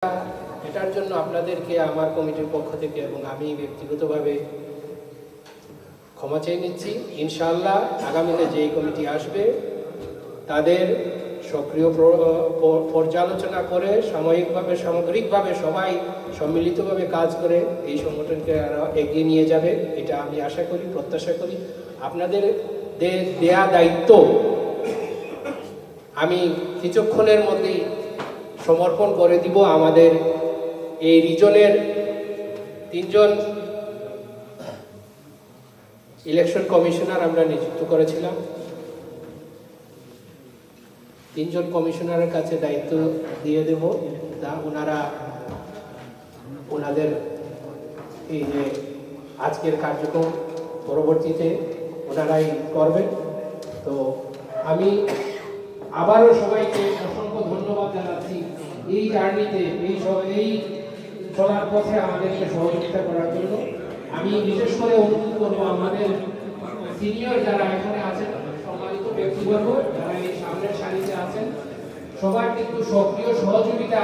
এটার জন্য আপনাদেরকে আমার কমিটির পক্ষ থেকে এবং আমি ব্যক্তিগতভাবে ক্ষমা চেয়ে নিচ্ছি। ইনশাআল্লাহ আগামীতে যেই কমিটি আসবে তাদের সক্রিয় পর্যালোচনা করে সামগ্রিকভাবে সবাই সম্মিলিতভাবে কাজ করে এই সংগঠনকে আরও এগিয়ে নিয়ে যাবে, এটা আমি আশা করি, প্রত্যাশা করি। আপনাদের দেয়া দায়িত্ব আমি কিছুক্ষণের মধ্যেই সমর্পণ করে দিব। আমাদের এই রিজনের 3 জন ইলেকশন কমিশনার আমরা নিযুক্ত করেছিলাম। 3 জন কমিশনারের কাছে দায়িত্ব দিয়ে দেব, তা ওনাদের এই যে আজকের কার্যক্রম পরবর্তীতে ওনারাই করবেন। তো আমি আবারও সবাইকে অসংখ্য ধন্যবাদ জানাচ্ছি এই জার্নিতে, এই চলার পথে আমাদেরকে সহযোগিতা করার জন্য। আমি বিশেষ করে অনুরোধ করবো আমাদের সিনিয়র যারা এখানে আছেন, সম্মানিত ব্যক্তিবর্গ যারা এই সামনের সারিতে আছেন, সবার কিন্তু সক্রিয় সহযোগিতা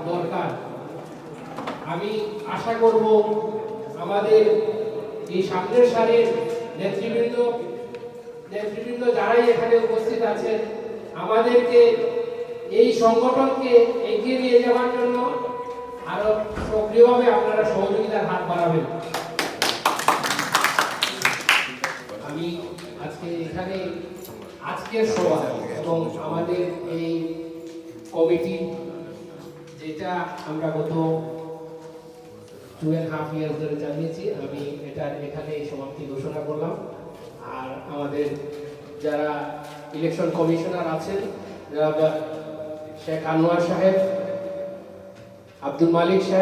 দরকার। আমি আশা করব আমাদের এই সামনের সারির নেতৃবৃন্দ যারাই এখানে উপস্থিত আছেন, আমাদেরকে এই সংগঠনকে এগিয়ে নিয়ে যাওয়ার জন্য আরো সক্রিয়ভাবে আপনারা সহযোগিতার হাত বাড়াবেন। আমি আজকে এখানে আজকের সভা এবং আমাদের এই কমিটি যেটা আমরা গত 2.5 years ধরে চালিয়েছি, আমি এখানে এই সমাপ্তি ঘোষণা করলাম। আর আমাদের যারা ইলেকশন কমিশনার আছেন, শেখ আনোয়ার সাহেব, আব্দুল মালিক সাহেব,